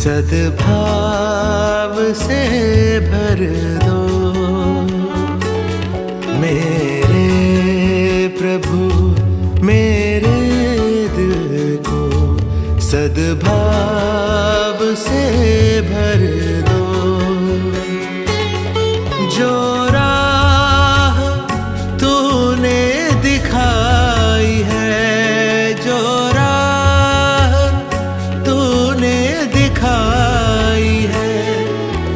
सद्भाव से भर दो मेरे प्रभु मेरे दिल को सद्भाव से भर दो। जो राह तूने दिखाई है, जो राह तूने दिखाई है,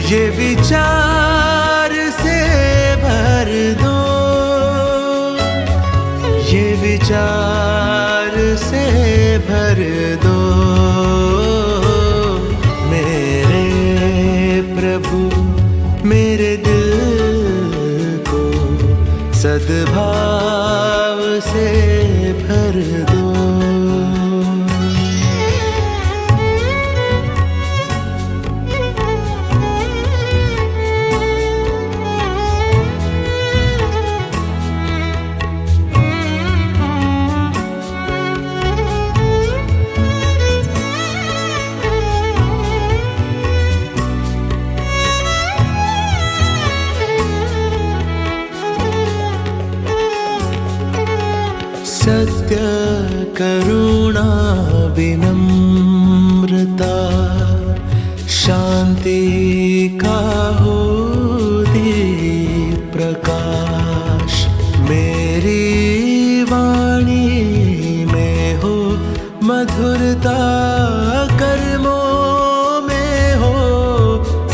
ये विचार से भर दो, ये विचार से भर दो मेरे प्रभु मेरे दिल को सद्भाव से भर दो। सत्य करुणा विनम्रता शांति का हो दीप प्रकाश, मेरी वाणी में हो मधुरता, कर्मों में हो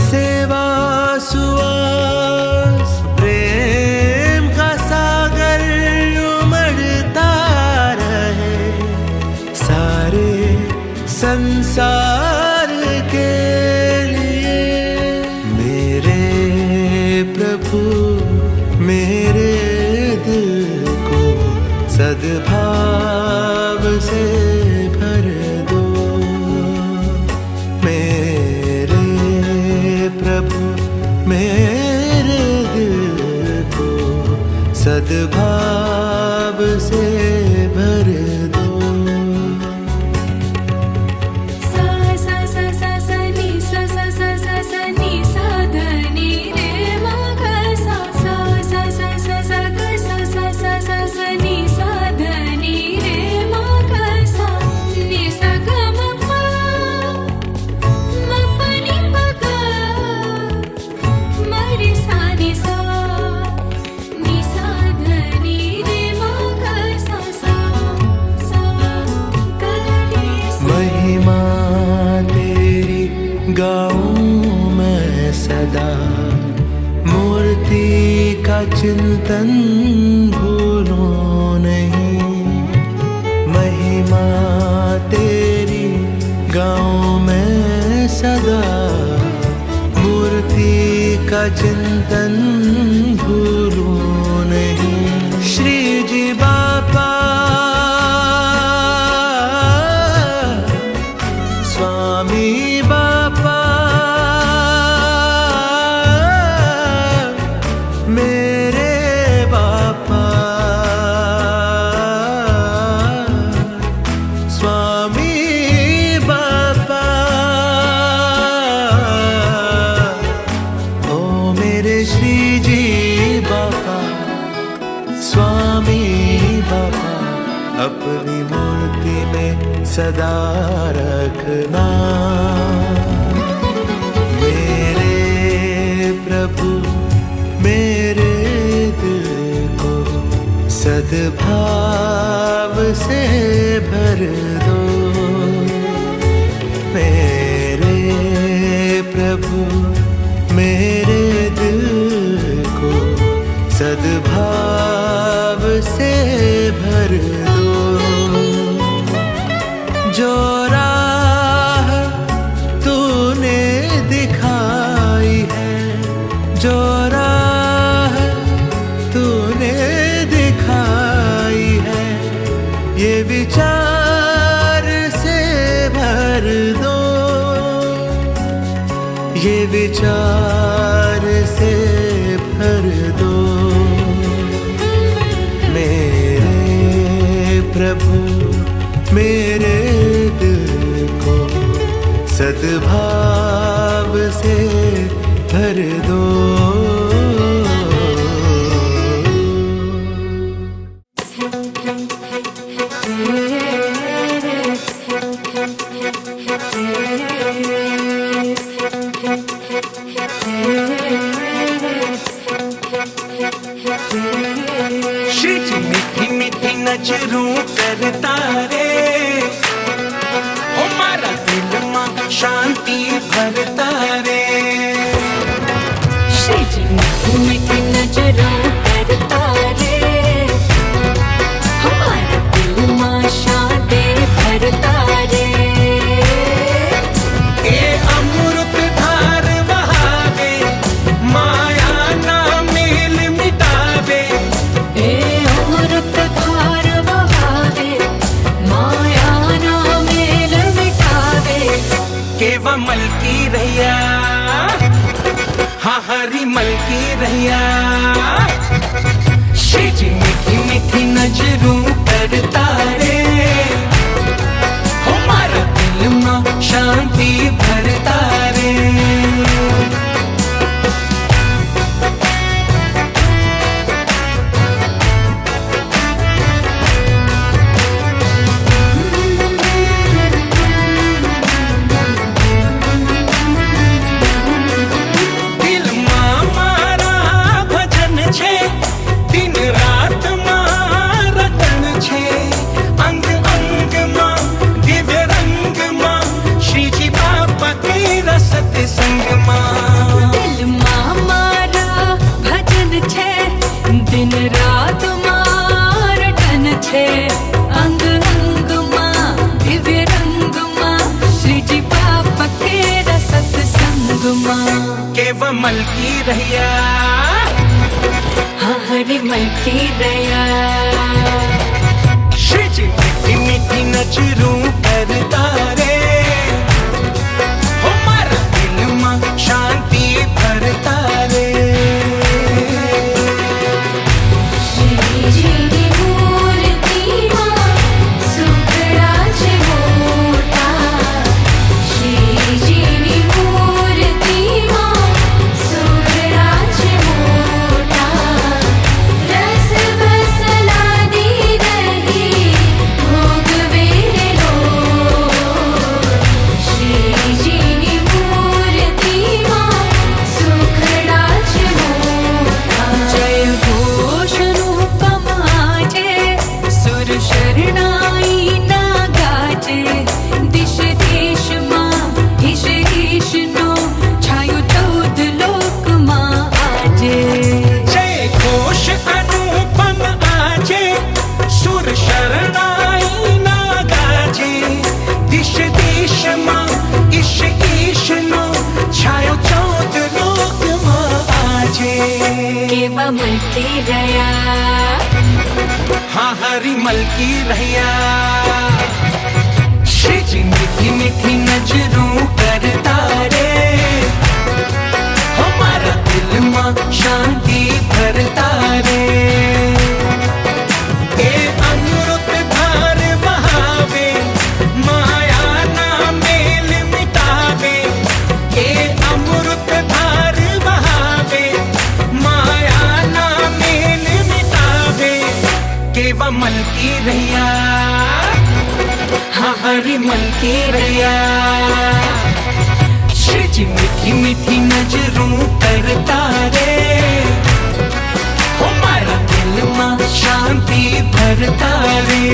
सेवा सुवास, प्रेम का सागर उमड़ता रहे सारे संसार के लिए। मेरे प्रभु मेरे दिल को सद्भाव से भर दो मेरे प्रभु मेरे दिल को सद्भाव से भर दो। महिमा तेरी गाऊं मैं सदा, मूर्ति का चिंतन भूलूं नहीं। महिमा तेरी गाऊं मैं सदा, मूर्ति का चिंतन भूलूं नहीं। श्री जी बापा स्वामी बापा मेरे बापा, स्वामी बापा ओ मेरे श्री जी बापा, स्वामी बापा अपनी मूर्ति में सदा रखना। मेरे प्रभु मेरे दिल को सद्भाव से भर दो मेरे प्रभु मेरे दिल को सद्भाव से भर दो। जो राह तूने दिखाई है, जो राह तूने दिखाई है, ये विचार से भर दो, ये विचार से भर दो मेरे प्रभु मेरे दिल को सद्भाव से भर दो। श्री जी मीठी मीठी नजरों करता रे, हमारा दिल में शांति भरता रे। श्री जी मीठी मीठी नजरों करता रे, हमारा दिल में शांति भरता रे। ए अमृत धार बहावे, माया ना मेल मिटावे। ए अमृत धार बहावे, माया ना मेल मिटावे। केवल की रैया, हाँ हरी मल की रैया। श्री जी मीठी मीठी नजरों करता रे, हमारा दिल में शांति भरता रे। दिल में मारा भजन छे, दिन रात मां रतन छे। अंग अंग मां दिव्य रंग मां, श्री जी बापा तेरा सत्संग मां। दिल मां मारा भजन छे, दिन रात मार टन छे। अंग अंग मां दिव्य रंग मां, श्री जी बापा केरा सत्संग मां। केवल की रैया, हाँ हरि मन की दया। श्री जी मीठी मीठी नजरों करता रे, हमारा दिल में शांति भरता रे। श्री जी नी मूर्ति मां सुखराज मोटा। श्री जी नी मूर्ति मां सुखराज मोटा। रस बसला दी रही भोग वेलो। श्री जी नी मूर्ति मां सुखराज मोटा। जय घोष रूपम आजे, सुर शरणाई ना गाजे। दिश देश मां ईश ईश नो, छायो चौद लोक मां आजे। जय घोष अनुपम आजे, सुर शरणाई ना गाजे। दिश देश मां ईश ईश नो, छायो चौद लोक मां आजे। केवा मन की दया, हाँ हरी मल की रैया। श्री जी मीठी मीठी नजरों करता रे, हमारा दिल में शांति भरता रे। ए अमृत धार बहावे, माया ना मेल मिटावे। ए अमृत धार बहावे, माया ना मेल मिटावे। केवल की रैया, हाँ हरी मन की रैया। श्री जी मीठी मीठी नजरों करता रे, हमारा दिल में शांति भरता रे।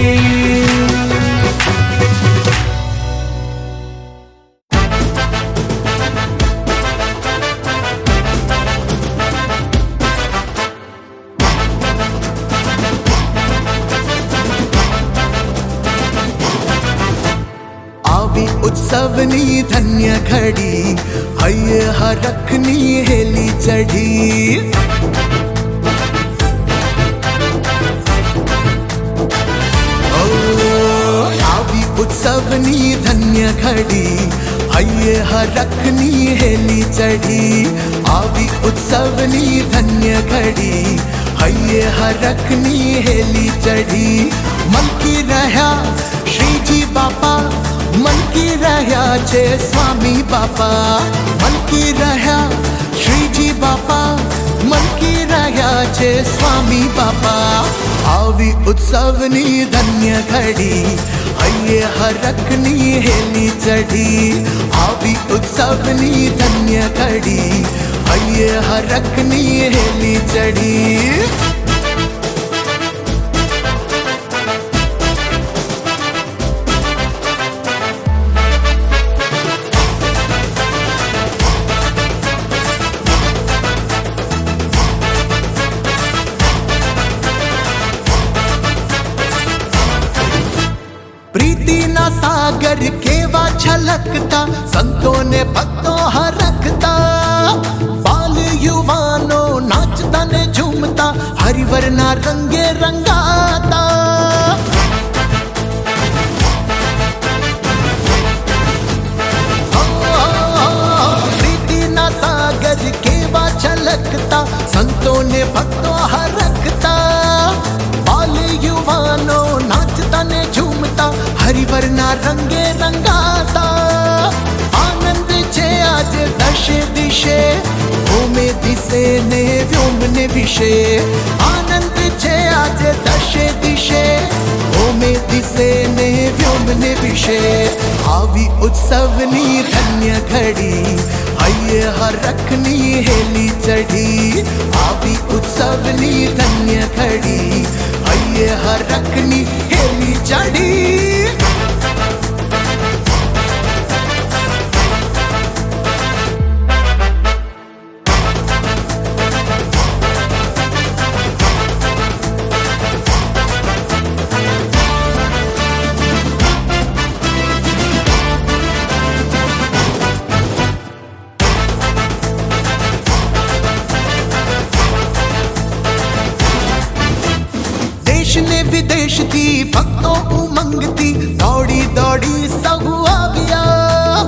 આવી ઉત્સવની ધન્ય ઘડી, હૈયે હરખની હેલી ચઢી। ઓ આવી ઉત્સવની ધન્ય ઘડી, હૈયે હરખની હેલી ચઢી। આવી ઉત્સવની ધન્ય ઘડી, હૈયે હરખની હેલી ચઢી। મન કી રહ્યા શ્રીજી બાપા, मन की रहे રહ્યા છે સ્વામી બાપા, મલકી રહ્યા શ્રીજી બાપા, મલકી રહ્યા છે સ્વામી બાપા. આવી ઉત્સવની ધન્ય ઘડી, હૈયે હરખની હેલી ચઢી. આવી ઉત્સવની ધન્ય ઘડી, હૈયે હરખની હેલી ચઢી. પ્રીતિના સાગર કેવા છલકતા, સંતોને ભક્તો હરખતા. બાલ યુવાનો નાચતા ને ઝૂમતા, હરિવરના રંગે રંગાતા. પ્રીતિના સાગર કેવા છલકતા, સંતોને ભક્તો હરખતા. બાલ યુવાનો નાચતા ને ઝૂમતા, હરિવરના રંગે રંગાતા. આનંદ છે આજે દશે દિશે, ભૂમે દિશે ને વ્યોમને વિશે. આનંદ છે આજે દશે દિશે, ભૂમે દિશે ને વ્યોમને વિશે. આવી ઉત્સવની ધન્ય ઘડી, હૈયે હરખની હેલી ચઢી. આવી ઉત્સવની ધન્ય ઘડી, હૈયે હરખની હેલી ચઢી. દેશ ને વિદેશથી ભક્તો ઉમંગથી, દોડી દોડી સહુ આવ્યા.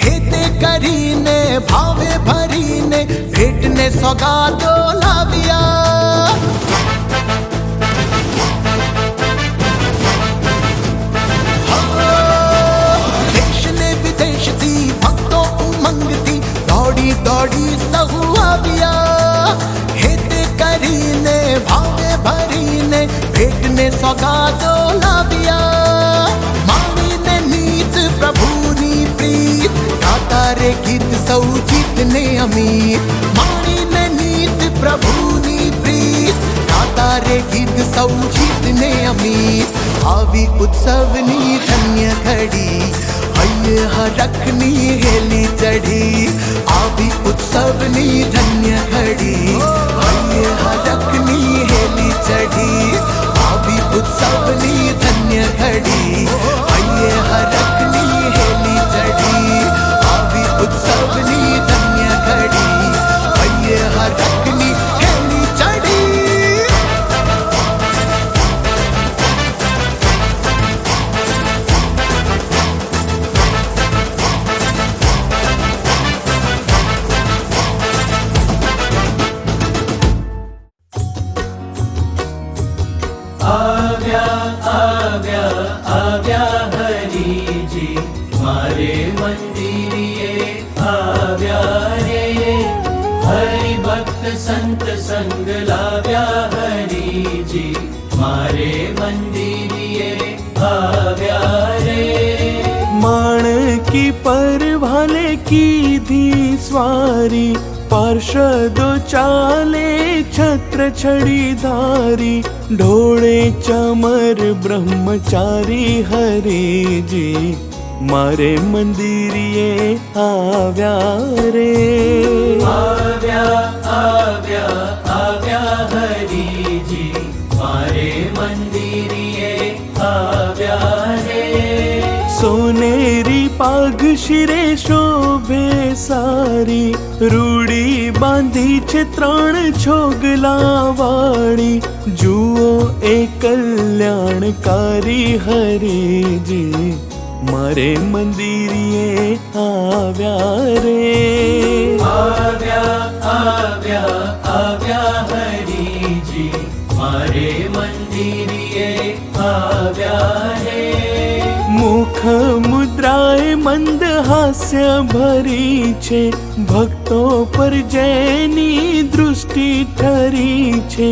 હેતે કરીને ભાવે ભરીને, ભેટને સોગાદો લાવ્યા. દેશ ને વિદેશથી ભક્તો ઉમંગથી, દોડી દોડી સહુ આવ્યા. હેતે કરીને ભાવે ભરીને, ભેટને સોગાદો લાવ્યા. માણીને નીત પ્રભુની પ્રીત, ગાતા રે ગીત સૌ જીતને અમીર. માણીને નીત પ્રભુની પ્રીત, ગાતા રે ગીત સૌ જીતને અમીર. આવી ઉત્સવની ધન્ય ઘડી, હૈયે હરખની હેલી ચઢી. આવી ઉત્સવની ધન્ય ઘડી, હૈયે હરખની હેલી ચઢી. આવી ઉત્સવની ધન્ય ઘડી, હૈયે હરખની હેલી ચઢી. આવી ઉત્સવની ધન્ય ઘડી, હૈયે હરખની હેલી ચઢી. આવ્યા હરીજી, મારે મંદિરિયે આવ્યા રે. હરિભક્ત સંત સંગ લાવ્યા હરીજી, મારે મંદિરિયે આવ્યા રે. माणकी परवाले कीधी स्वारी, पार्षदो चाले छत्र छड़ी धारी. ढोळे चमर ब्रह्मचारी हरेजी, मारे मंदिरिये આવ્યા રે. આવ્યા હરીજી, મારે મંદિરિયે આવ્યા રે. સોનેરી પાઘ શિરે શોભે સારી, રૂડી બાંધી છે 3 છોગલા વાળી. જુઓ એ કલ્યાણકારી હરેજી, મારે મંદિરિયે આવ્યા રે. આવ્યા હરીજી, મારે મંદિરિયે આવ્યા રે. મુખ મુદ્રાએ મંદ હાસ્ય ભરી છે, ભક્તો પર જેની દૃષ્ટિ ઠરી છે,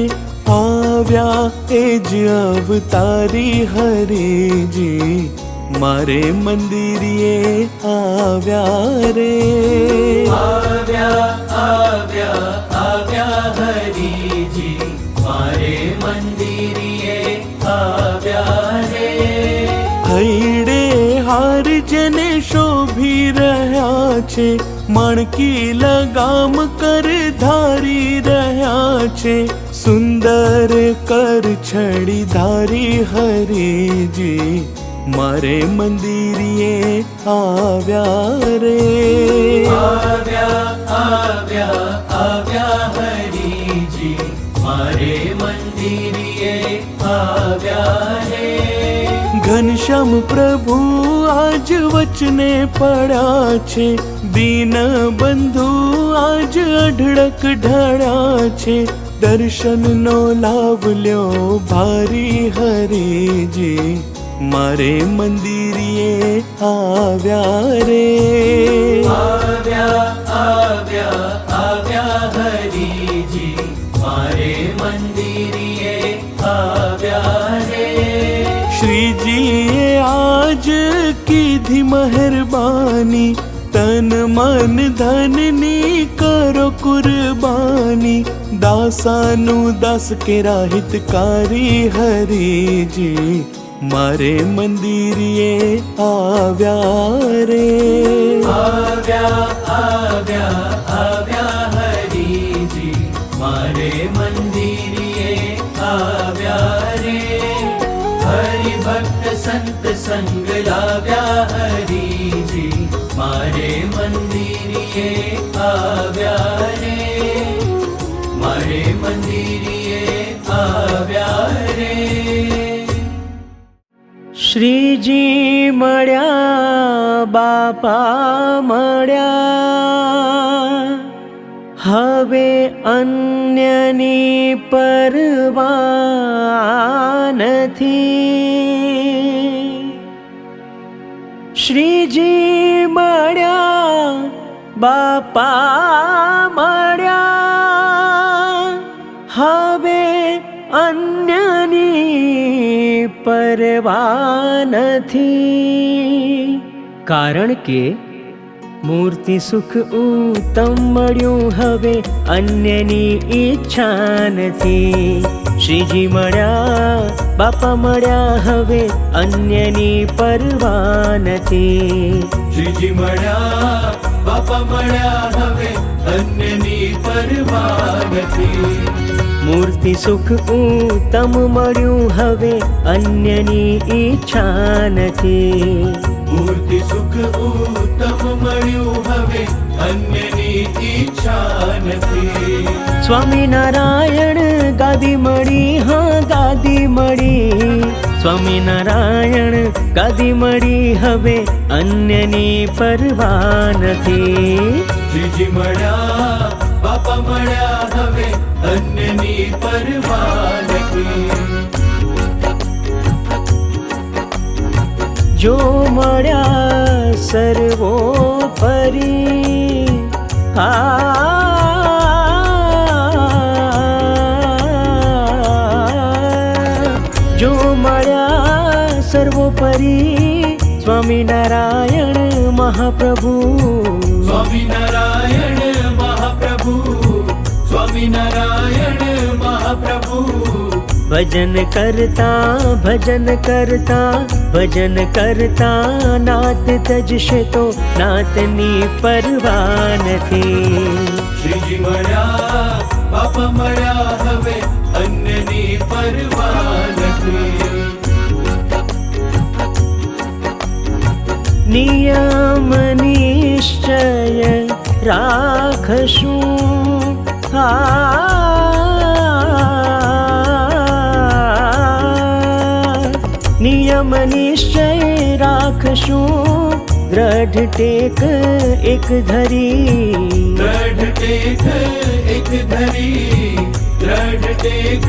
આવ્યા એ જ અવતારી હરિજી, મારે મંદિરે આવ્યા રે. આવ્યા આવ્યા આવ્યા હરિજી, મારે મંદિરે આવ્યા રે. હૈડે હાર જેને શોભી રહ્યા છે, માણકી લગામ કર ધારી રહ્યા છે, સુંદર કર છડી ધારી હરિજી, મારે મંદિરે આવ્યા રે. આવ્યા આવ્યા આવ્યા હરિજી, મારે મંદિરે આવ્યા રે. ઘનશ્યામ પ્રભુ આજ વચને પડ્યા છે, દીન બંધુ આજ અઢળક ઢળ્યા છે, દર્શનનો લાભ લ્યો ભારી હરિજી, મારે મંદિરે આવ્યા રે. આવ્યા આવ્યા આવ્યા હરિજી, મારે મંદિરે આવ્યા રે. શ્રીજીએ આજ કીધી મહેરબાની, તન મન ધનની કરો કુરબાની, દાસાનું દાસ કેરા હિતકારી હરિજી, મારે મંદિરે આવ્યા રે. આવ્યા આવ્યા આવ્યા હરિજી, મારે મંદિરે આવ્યા રે. હરિભક્ત સંત સંગ લાવ્યા હરિજી, મારે મંદિરે આવ્યા રે. મારે મંદિરે આવ્યા રે. શ્રીજી મળ્યા બાપા મળ્યા, હવે અન્યની પરવા નથી. શ્રીજી મળ્યા બાપા મળ્યા, હવે અન્યની પરવા નથી. કારણ કે મૂર્તિ સુખ ઉત્તમ મળ્યું, હવે અન્યની ઈચ્છા નથી. શ્રીજી મળ્યા બાપા મળ્યા, હવે અન્યની પરવા નથી. શ્રીજી મળ્યા બાપા મળ્યા, હવે અન્યની પરવા નથી. મૂર્તિ સુખ ઉત્તમ મળ્યું, હવે અન્યની ઈચ્છા નથી. મૂર્તિ સુખ ઉત્તમ મળ્યું, હવે અન્યની ઈચ્છા નથી. સ્વામિનારાયણ ગાદી મળી, હા ગાદી મળી. સ્વામિનારાયણ ગાદી મળી, હવે અન્યની પરવા નથી. શ્રીજી મળ્યા બાપા મળ્યા, હવે અન્યની પરવા નથી. જો મળ્યા સર્વોપરી, જો મળ્યા સર્વોપરી, સ્વામિનારાયણ મહાપ્રભુ. સ્વામિનારાયણ મહાપ્રભુ, સ્વામિનારાયણ મહાપ્રભુ. ભજન કરતા ભજન કરતા ભજન કરતા, નાત તજશે તો નાતની પરવા નથી. શ્રીજી મળ્યા બાપા મળ્યા, હવે અન્યની પરવા નથી. નિયમ નિશ્ચય રાખશું, નિયમ નિશ્ચય રાખશું, દ્રઢ ટેક એક ધરી. દ્રઢ ટેક એક ધરી, દ્રઢ ટેક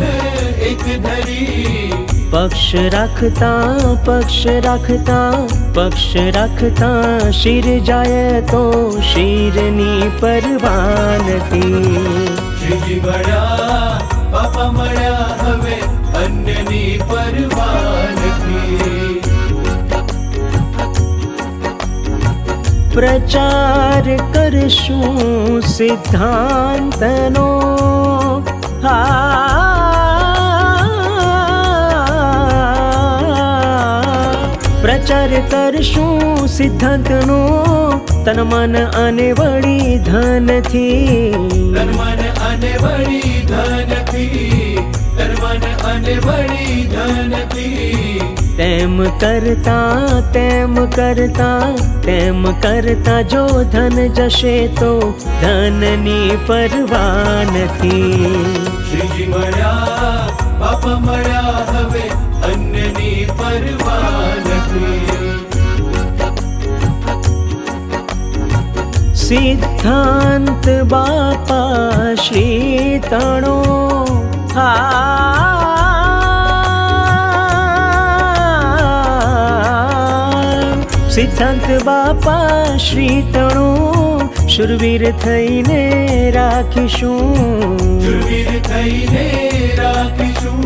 એક ધરી. પક્ષ રાખતા શિર જાય તો શિરની પરવા નથી. શ્રીજી મળ્યા બાપા મળ્યા હવે અન્યની પરવા નથી. પ્રચાર કરશું સિદ્ધાંતનો પ્રચાર કરશું સિદ્ધાંતનો તન મન અને વળી ધનથી. તન મન અને વળી ધનથી. તન મન અને વળી ધનથી. તેમ કરતા જો ધન જશે તો ધનની પરવા નથી. શ્રીજી મળ્યા બાપા મળ્યા હવે અન્યની પરવા નથી. સિદ્ધાંત બાપા શ્રી તણો સિદ્ધાંત બાપા શ્રી તણો શુરવીર થઈને રાખીશું. શુરવીર થઈને રાખીશું.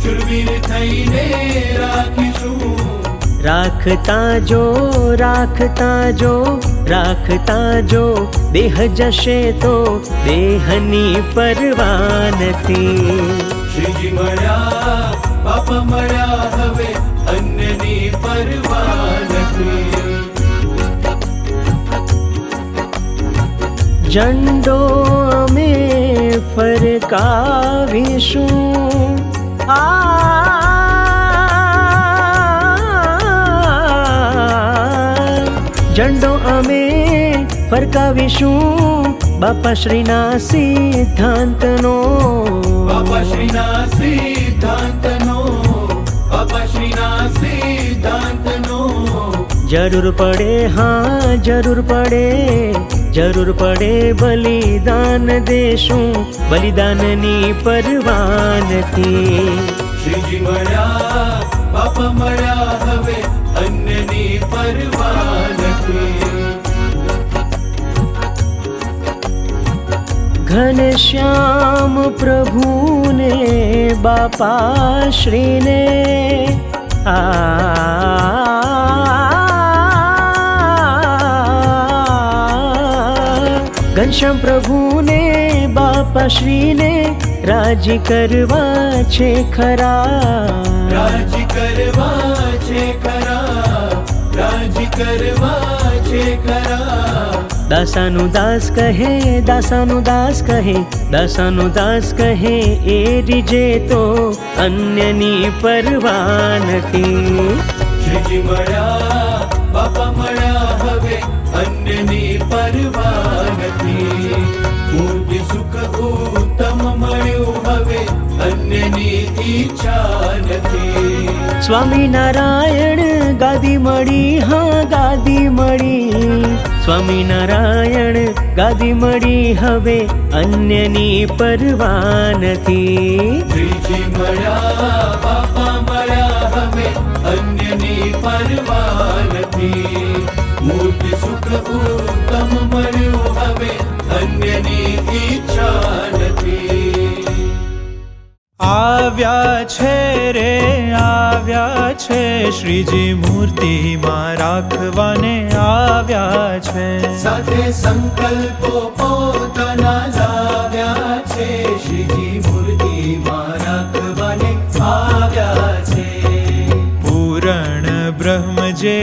શુરવીર થઈને રાખીશું. રાખતા જો દેહ જશે તો દેહની પરવા નથી. શ્રીજી મળ્યા બાપા મળ્યા હવે અન્યની પરવા નથી. ઝંડો અમે ફરકાવીશું. ઝંડો અમે ફરકાવીશું બાપા શ્રીના સિદ્ધાંતનો. બાપા શ્રીના સિદ્ધાંતનો. બાપા શ્રીના સિદ્ધાંતનો. જરૂર પડે બલિદાન દેશું બલિદાનની પરવા નથી. શ્રીજી મળ્યા બાપા મળ્યા હવે અન્યની પરવા નથી. ઘનશ્યામ પ્રભુને બાપા શ્રીને ઘનશ્યામ પ્રભુને બાપા શ્રીને રાજી કરવા છે ખરા. રાજી કરવા છે ખરા. રાજી કરવા છે ખરા. દાસાનું દાસ કહે એ રીજે તો અન્યની પરવા નથી. શ્રીજી મળ્યા બાપા મળ્યા હવે અન્યની પરવા નથી. મૂર્તિ સુખ ઉત્તમ મળ્યું હવે અન્યની ઈચ્છા નથી. સ્વામિનારાયણ ગાદી મળી ગાદી મળી. સ્વામિનારાયણ ગાદી મળી હવે અન્યની પરવા નથી. શ્રીજી મળ્યા બાપા મળ્યા હવે અન્યની પરવા નથી. મૂર્તિ સુખ ઉત્તમ મળ્યું હવે અન્યની ઈચ્છા નથી. આવ્યા છે શ્રીજી મૂર્તિમાં રાખવાને આવ્યા છે. સાથે સંકલ્પો પોતાના લાવ્યા છે. શ્રીજી મૂર્તિમાં રાખવાને આવ્યા છે. પૂરણ બ્રહ્મ જે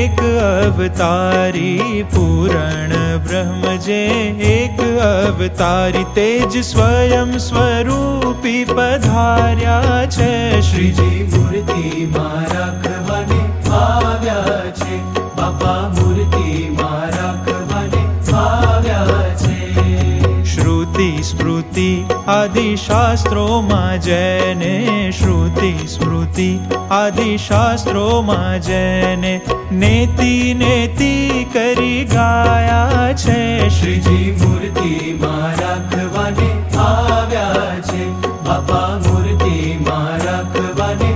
એક અવતારી. પૂરણ બ્રહ્મ જે એક અવતારી તેજ સ્વયં સ્વરૂપી પધાર્યા છે. શ્રીજી મૂર્તિમાં રાખવાને આવ્યા છે. બાપા મૂર્તિમાં રાખવાને આવ્યા છે. શ્રુતિ સ્મૃતિ આદિ શાસ્ત્રોમાં જેને શ્રુતિ સ્મૃતિ આદિ શાસ્ત્રોમાં જેને નેતિ નેતિ કરી ગાયા છે. શ્રીજી મૂર્તિમાં રાખવાને આવ્યા છે. બાપા મૂર્તિમાં રાખવાને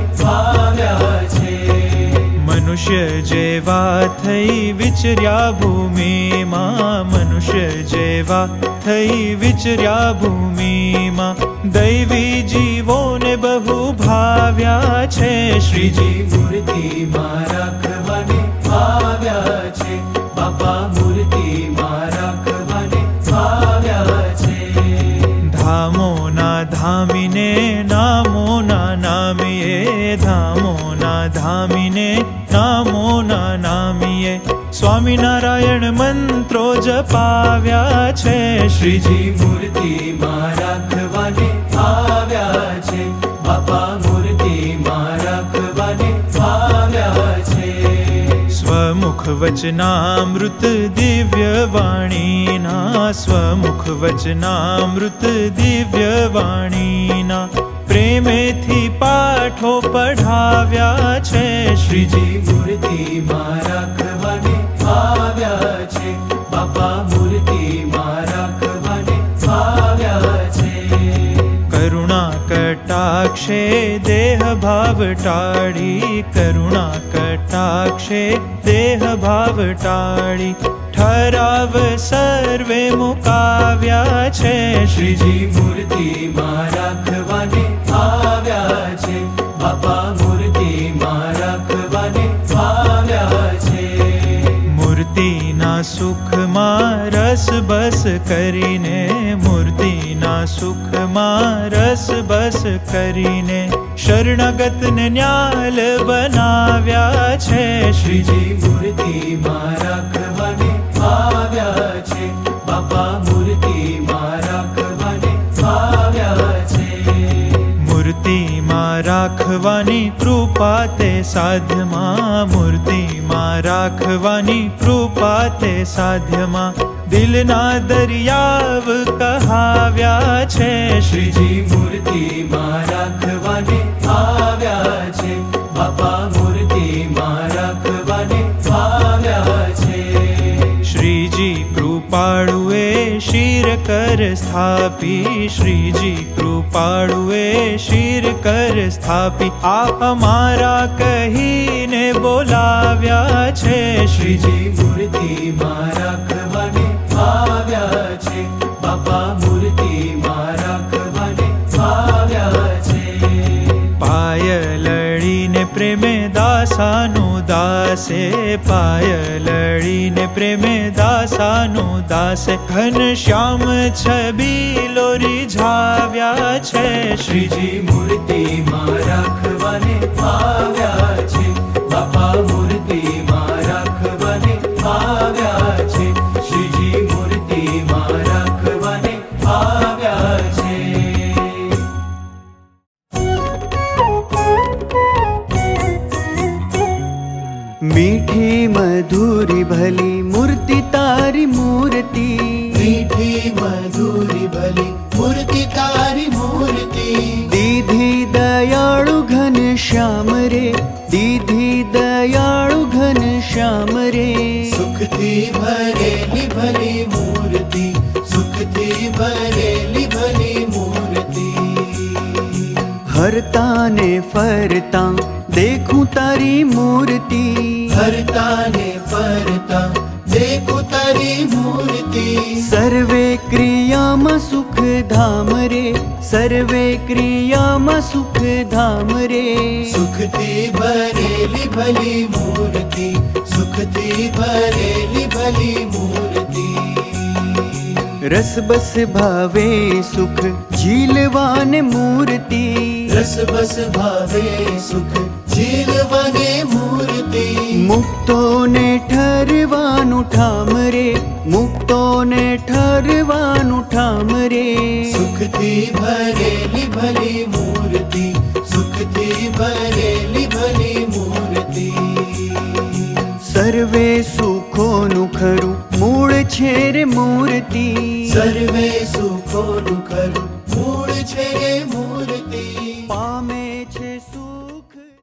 મનુષ્ય જેવા થઈ વિચર્યા ભૂમિમાં, મનુષ્ય જેવા થઈ વિચર્યા ભૂમિમાં, દૈવી જીવોને બહુ ભાવ્યા છે. શ્રીજી મૂર્તિમાં રાખવાને આવ્યા છે, બાપા મૂર્તિમાં રાખવાને આવ્યા છે. ધામોના ધામીને નામોના નામીએ, ધામોના ધામીને નામોના નામીએ, સ્વામિનારાયણ મંત્રો જપાવ્યા છે. શ્રીજી મૂર્તિમાં રાખવાને આવ્યા છે, બાપા મૂર્તિમાં રાખવાને આવ્યા છે. સ્વમુખ વચનામૃત દિવ્ય વાણીના, સ્વમુખ વચનામૃત દિવ્ય વાણીના, પ્રેમેથી પાઠો પઢાવ્યા છે. શ્રીજી મૂર્તિમાં રાખવાને આવ્યા છે, બાપા મૂર્તિમાં રાખવાને આવ્યા છે. કરુણા કટાક્ષે દેહ ભાવ ટાળી, કરુણા કટાક્ષે દેહ ભાવ ટાળી, ઠરાવ સર્વે મુકાવ્યા છે. શ્રીજી મૂર્તિમાં રાખવાને આવ્યા છે, બાપા મૂર્તિમાં રાખવાને આવ્યા છે. મૂર્તિના સુખમાં રસ બસ કરીને, મૂર્તિના સુખમાં રસ બસ કરીને, શરણાગતને ન્યાલ બનાવ્યા છે. શ્રીજી મૂર્તિમાં રાખવાને આવ્યા છે, બાપા મૂર્તિમાં રાખવાને આવ્યા છે. મૂર્તિમાં રાખવાની કૃપા તે સાધ્યમાં, મૂર્તિમાં રાખવાની કૃપા તે સાધ્યમાં, દિલના દરિયાવ કહાવ્યા છે. શ્રીજી મૂર્તિમાં રાખવાને આવ્યા છે, બાપા મૂર્તિમાં રાખવાને આવ્યા છે. શ્રીજી કૃપાળુએ શિર કર સ્થાપી, શ્રીજી કૃપાળુએ શિર કર સ્થાપી, આ અમારા કહીને બોલાવ્યા છે. શ્રીજી મૂર્તિમાં રાખવાને આવ્યા છે, બાપા મૂર્તિમાં રાખવાને આવ્યા છે. પાયલળીને પ્રેમે દાસાનું દાસે, પાયલળીને પ્રેમે દાસાનું દાસે, ઘનશ્યામ છબીલો રીઝાવ્યા છે. શ્રીજી મૂર્તિમાં રાખવાને આવ્યા છે, બાપા મૂર્તિમાં રાખવાને આવ્યા છે. શ્રીજી મૂર્તિમાં રાખવાને આવ્યા છે. मीठी मधुरी भली मूर्ति तारी मूर्ति, मीठी मधुरी भली मूर्ति तारी मूर्ति, दीधी दयाळु घन श्याम रे, दीधी दयाळु घन श्याम रे, सुखती भरेली भली मूर्ति, सुखती भरेली भली मूर्ति. हरता ने फरता देखूं तारी मूर्ति, हरता ने फरता देखूं तारी मूर्ति, सर्वे क्रियाમાં સુખ ધામ રે, સર્વે ક્રિયામાં સુખ ધામ રે, સુખથી ભરેલી ભલી મૂર્તિ, સુખથી ભરેલી ભલી મૂર્તિ. રસ બસ ભાવે સુખ ઝીલવાને મૂર્તિ, રસ બસ ભાવે સુખ ઝીલવાને મૂર્તિ, મુક્તોને ઠરવાનું ઠામ રે, મુક્તોને ઠરવાનું ઠામ રે, સુખથી ભરેલી ભલી મૂર્તિ, સુખથી ભરેલી ભલી મૂર્તિ. સર્વે સુખોનું ખરું મૂળ છે રે મૂર્તિ, સર્વે સુખોનું ખરું મૂળ છે રે મૂર્તિ.